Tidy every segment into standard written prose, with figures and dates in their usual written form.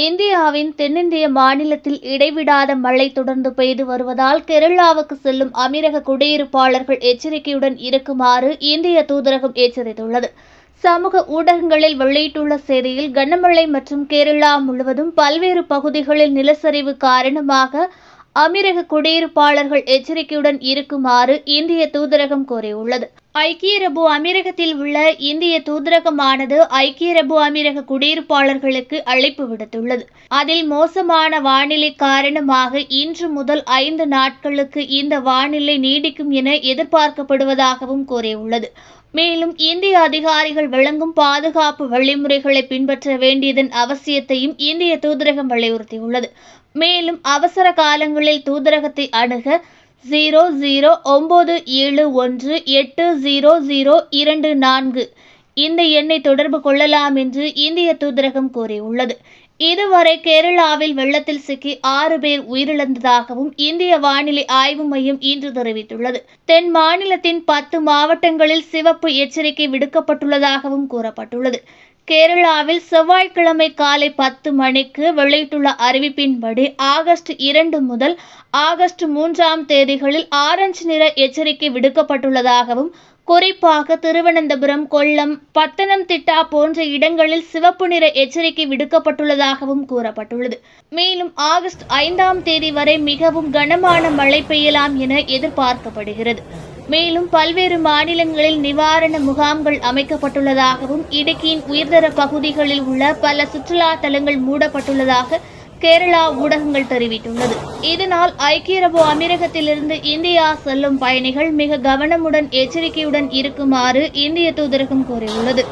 இந்தியாவின் தென்னிந்திய மாநிலத்தில் இடைவிடாத மழை தொடர்ந்து பெய்து வருவதால் கேரளாவுக்கு செல்லும் அமீரக குடியிருப்பாளர்கள் எச்சரிக்கையுடன் இருக்குமாறு இந்திய தூதரகம் எச்சரித்துள்ளது. சமூக ஊடகங்களில் வெளியிட்டுள்ள செய்தியில், கனமழை மற்றும் கேரளா முழுவதும் பல்வேறு பகுதிகளில் நிலச்சரிவு காரணமாக அமீரக குடியிருப்பாளர்கள் எச்சரிக்கையுடன் இருக்குமாறு இந்திய தூதரகம் கோரியுள்ளது. ஐக்கிய அரபு அமீரகத்தில் உள்ள இந்திய தூதரகமானது ஐக்கிய அரபு அமீரக குடியிருப்பாளர்களுக்கு அழைப்பு விடுத்துள்ளது. அதில் மோசமான வானிலை காரணமாக இன்று முதல் 5 நாட்களுக்கு இந்த வானிலை நீடிக்கும் என எதிர்பார்க்கப்படுவதாகவும் கூறியுள்ளது. மேலும் இந்திய அதிகாரிகள் வழங்கும் பாதுகாப்பு வழிமுறைகளை பின்பற்ற வேண்டியதன் அவசியத்தையும் இந்திய தூதரகம் வலியுறுத்தியுள்ளது. மேலும் அவசர காலங்களில் தூதரகத்தை அணுக 0097180024 இந்த எண்ணை தொடர்பு கொள்ளலாம் என்று இந்திய தூதரகம் கூறியுள்ளது. இதுவரை கேரளாவில் வெள்ளத்தில் சிக்கி 6 பேர் உயிரிழந்ததாகவும் இந்திய வானிலை ஆய்வு மையம் இன்று தெரிவித்துள்ளது. தென் மாநிலத்தின் 10 மாவட்டங்களில் சிவப்பு எச்சரிக்கை விடுக்கப்பட்டுள்ளதாகவும் கூறப்பட்டுள்ளது. கேரளாவில் செவ்வாய்க்கிழமை காலை 10 மணிக்கு வெளியிட்டுள்ள அறிவிப்பின்படி ஆகஸ்ட் 2 முதல் ஆகஸ்ட் 3ஆம் தேதிகளில் ஆரஞ்சு நிற எச்சரிக்கை விடுக்கப்பட்டுள்ளதாகவும், குறிப்பாக திருவனந்தபுரம், கொல்லம், பத்தனம்திட்டா போன்ற இடங்களில் சிவப்பு நிற எச்சரிக்கை விடுக்கப்பட்டுள்ளதாகவும் கூறப்பட்டுள்ளது. மேலும் ஆகஸ்ட் 5ஆம் தேதி வரை மிகவும் கனமான மழை பெய்யலாம் என எதிர்பார்க்கப்படுகிறது. மேலும் பல்வேறு மாநிலங்களில் நிவாரண முகாம்கள் அமைக்கப்பட்டுள்ளதாகவும், இடுக்கியின் உயர்தர பகுதிகளில் உள்ள பல சுற்றுலா தலங்கள் மூடப்பட்டுள்ளதாக கேரளா ஊடகங்கள் தெரிவித்துள்ளது. இதனால் ஐக்கிய அரபு அமீரகத்திலிருந்து இந்தியா செல்லும் பயணிகள் மிக கவனமுடன் எச்சரிக்கையுடன் இருக்குமாறு இந்திய தூதரகம் கூறியுள்ளது.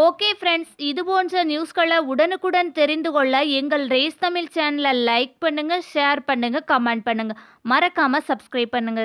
ஓகே ஃப்ரெண்ட்ஸ், இது போன்ற நியூஸ்களை உடனுக்குடன் தெரிந்து கொள்ள எங்கள் ரேஸ் தமிழ் சேனலை லைக் பண்ணுங்க, ஷேர் பண்ணுங்க, கமெண்ட் பண்ணுங்க, மறக்காம சப்ஸ்கிரைப் பண்ணுங்க.